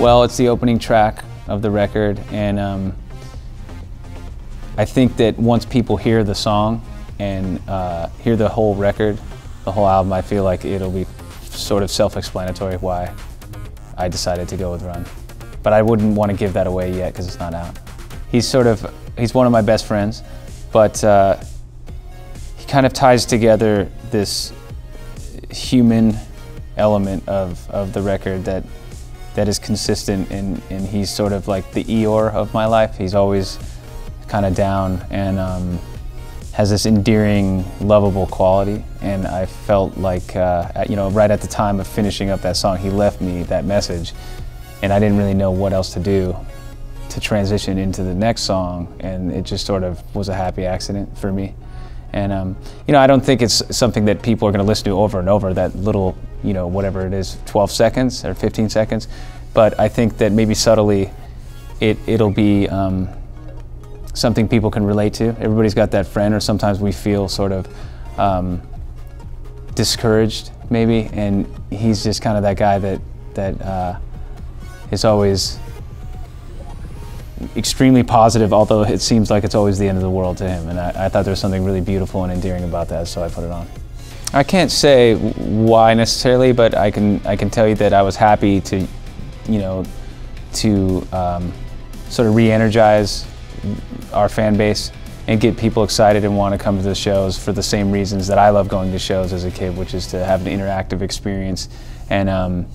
Well, it's the opening track of the record, and I think that once people hear the song and hear the whole record, the whole album, I feel like it'll be sort of self-explanatory why I decided to go with Run. But I wouldn't want to give that away yet because it's not out. He's one of my best friends, but he kind of ties together this human element of the record that is consistent, and he's sort of like the Eeyore of my life. He's always kind of down and has this endearing, lovable quality. And I felt like, you know, right at the time of finishing up that song, he left me that message, and I didn't really know what else to do to transition into the next song, and it just sort of was a happy accident for me. And you know, I don't think it's something that people are going to listen to over and over, that little, you know, whatever it is, 12 seconds or 15 seconds. But I think that maybe subtly it'll be something people can relate to. Everybody's got that friend, or sometimes we feel sort of discouraged maybe, and he's just kind of that guy that is always extremely positive, although it seems like it's always the end of the world to him. And I thought there was something really beautiful and endearing about that, so I put it on. I can't say why necessarily, but I can tell you that I was happy to, you know, to sort of re-energize our fan base and get people excited and want to come to the shows for the same reasons that I love going to shows as a kid, which is to have an interactive experience and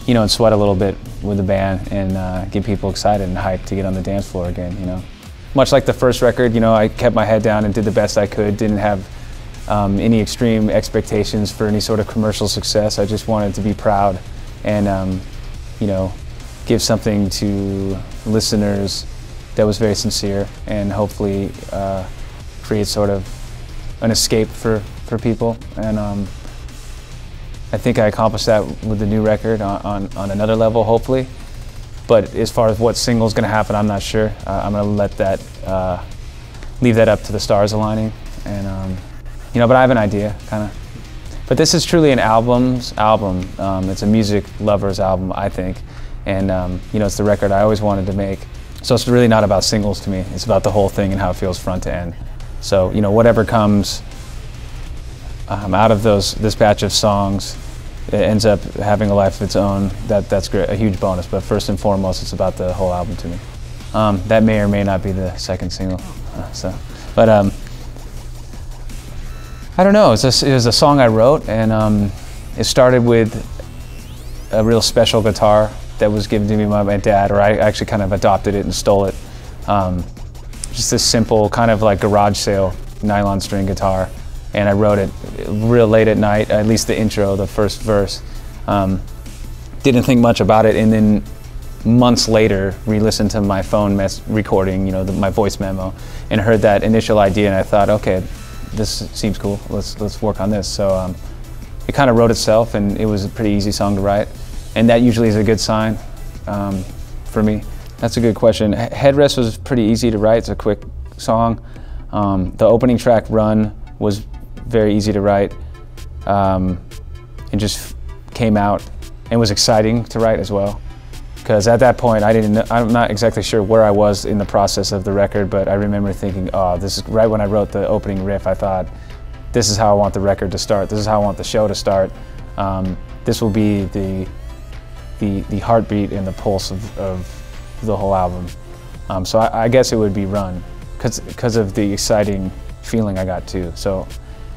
you know, and sweat a little bit with the band and get people excited and hyped to get on the dance floor again, you know. Much like the first record, you know, I kept my head down and did the best I could, didn't have any extreme expectations for any sort of commercial success. I just wanted to be proud and, you know, give something to listeners that was very sincere and hopefully create sort of an escape for people. And I think I accomplished that with the new record on another level, hopefully. But as far as what single's going to happen, I'm not sure. I'm going to let that, leave that up to the stars aligning. And you know, but I have an idea, kind of. But this is truly an album's album. It's a music lover's album, I think. And you know, it's the record I always wanted to make. So it's really not about singles to me. It's about the whole thing and how it feels front to end. So, you know, whatever comes out of this batch of songs, it ends up having a life of its own. That's great, a huge bonus. But first and foremost, it's about the whole album to me. That may or may not be the second single. But I don't know. It was a song I wrote, and it started with a real special guitar that was given to me by my dad, or I actually kind of adopted it and stole it. Just this simple kind of like garage sale nylon string guitar. And I wrote it real late at night, at least the intro, the first verse. Didn't think much about it, and then months later, re-listened to my phone recording, you know, my voice memo, and heard that initial idea, and I thought, okay, this seems cool. Let's work on this. So it kind of wrote itself, and it was a pretty easy song to write, and that usually is a good sign for me. That's a good question. Headrest was pretty easy to write. It's a quick song. The opening track, Run, was very easy to write, and just came out and was exciting to write as well. Because at that point, I'm not exactly sure where I was in the process of the record, but I remember thinking, oh, this is right when I wrote the opening riff. I thought, this is how I want the record to start. This is how I want the show to start. This will be the heartbeat and the pulse of the whole album. So I guess it would be Run, because of the exciting feeling I got too. So,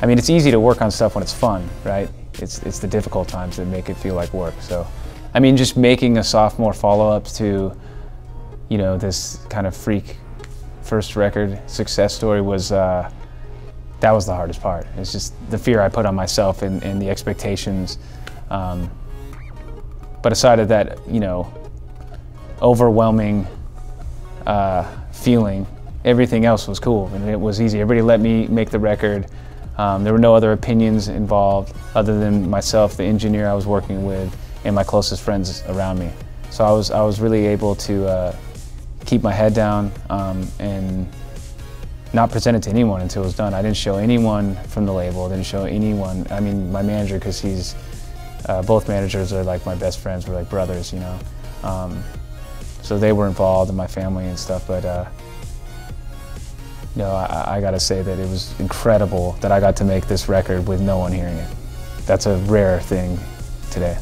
I mean, it's easy to work on stuff when it's fun, right? It's the difficult times that make it feel like work. So, I mean, just making a sophomore follow-up to, you know, this kind of freak first record success story was, that was the hardest part. It's just the fear I put on myself and the expectations. But aside of that, you know, overwhelming feeling, everything else was cool and it was easy. Everybody let me make the record. There were no other opinions involved other than myself, the engineer I was working with, and my closest friends around me. So I was really able to keep my head down and not present it to anyone until it was done. I didn't show anyone from the label, I didn't show anyone. I mean, my manager, because both managers are like my best friends, we're like brothers, you know. So they were involved in my family and stuff, but you know, I gotta say that it was incredible that I got to make this record with no one hearing it. That's a rare thing today.